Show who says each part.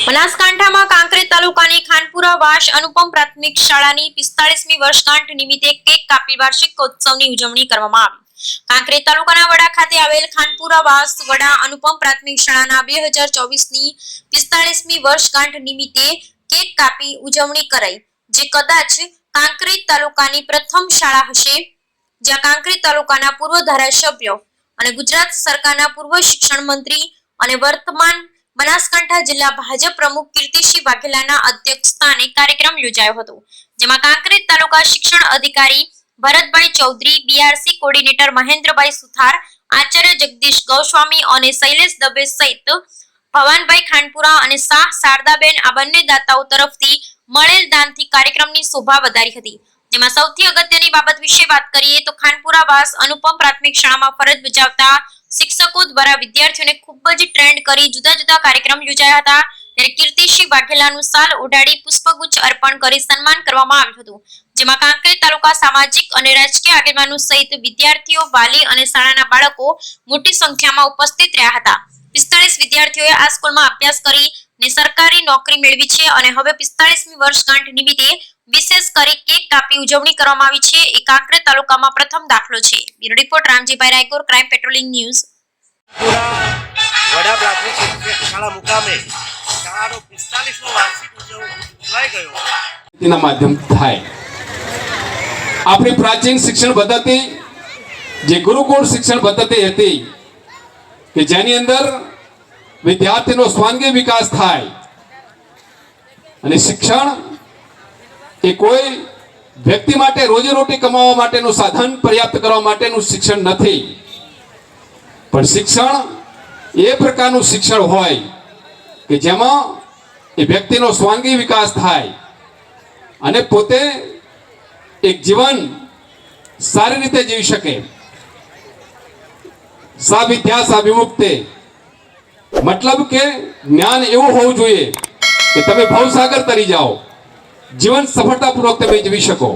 Speaker 1: બનાસકાંઠામાં કાંકરેજ તાલુકાની ખાનપુરા વાસ અનુપમ પ્રાથમિક શાળાની 45મી વર્ષગાંઠ નિમિત્તે કેક કાપી વાર્ષિકોત્સવની ઉજવણી કરવામાં આવી। કાંકરેજ તાલુકાના વડા ખાતે આવેલ ખાનપુરા વાસ વડા અનુપમ પ્રાથમિક શાળાના 2024ની 45મી વર્ષગાંઠ નિમિત્તે કેક કાપી ઉજવણી કરાઈ, જે કદાચ કાંકરેજ તાલુકાની પ્રથમ શાળા હશે, જ્યાં કાંકરેજ તાલુકાના પૂર્વ ધારાસભ્ય અને ગુજરાત સરકારના પૂર્વ શિક્ષણ મંત્રી અને વર્તમાન બનાસકાંઠા જિલ્લા ભાજપ પ્રમુખ કીર્તિસિંહ વાઘેલાના અધ્યક્ષસ્થાને કાર્યક્રમ યોજાયો હતો, જેમાં કાંકરેજ તાલુકા શિક્ષણ અધિકારી ભરતભાઈ ચૌધરી, બીઆરસી કોર્ડિનેટર મહેન્દ્રભાઈ સુથાર, આચાર્ય જગદીશ ગોસ્વામી અને શૈલેષ દવે સહિત ભવાનભાઈ ખાનપુરા અને શાહ શારદાબેન આ બંને દાતાઓ તરફથી મળેલ દાનથી કાર્યક્રમની શોભા વધારી હતી। જેમાં સૌથી અગત્યની બાબત વિશે વાત કરીએ તો ખાનપુરા વાસ અનુપમ પ્રાથમિક શાળામાં ફરજ બજાવતા શિક્ષકો દ્વારા વિદ્યાર્થીઓને ખૂબ જ ટ્રેન્ડ કરી જુદા જુદા કાર્યક્રમ યોજાયા હતા। ત્યારે કીર્તિસિંહ વાઘેલાનું શાલ ઓઢાડી પુષ્પગુચ્છ અર્પણ કરી સન્માન કરવામાં આવ્યું હતું, જેમાં કાંકરેજ તાલુકા સામાજિક અને રાજકીય આગેવાનો સહિત વિદ્યાર્થીઓ, વાલી અને શાળાના બાળકો મોટી સંખ્યામાં ઉપસ્થિત રહ્યા હતા। 45 વિદ્યાર્થીઓએ આ સ્કૂલમાં અભ્યાસ કરીને સરકારી નોકરી મેળવી છે અને હવે 45મી વર્ષગાંઠ નિમિત્તે વિશેષ કરી કેક કાપી ઉજવણી કરવામાં આવી છે, એ કાંકરેજ તાલુકામાં પ્રથમ દાખલો છે। Bureau report Ramjibhai Raykor, crime patrolling news.
Speaker 2: વડા પ્રાથમિક શિક્ષક શાળા મુકામે શાળાનો 45મો વાર્ષિક ઉજવાઈ ગયો
Speaker 3: તેના માધ્યમ થાય। આપણી પ્રાચીન શિક્ષણ પદ્ધતિ જે ગુરુકુળ શિક્ષણ પદ્ધતિ હતી કે જેની અંદર વિદ્યાર્થીનો સ્વાંગી વિકાસ થાય અને શિક્ષણ એ કોઈ વ્યક્તિ માટે રોજીરોટી કમાવા માટેનું સાધન પર્યાપ્ત કરવા માટેનું શિક્ષણ નથી, પણ શિક્ષણ એ પ્રકારનું શિક્ષણ હોય કે જેમાં એ વ્યક્તિનો સ્વાંગી વિકાસ થાય અને પોતે એક જીવન સારી રીતે જીવી શકે। સા વિદ્યા સા વિમુક્તે, મતલબ કે જ્ઞાન એવું હોવું જોઈએ કે તમે ભવસાગર તરી જાઓ, જીવન સફળતાપૂર્વક તમે જીવી શકો।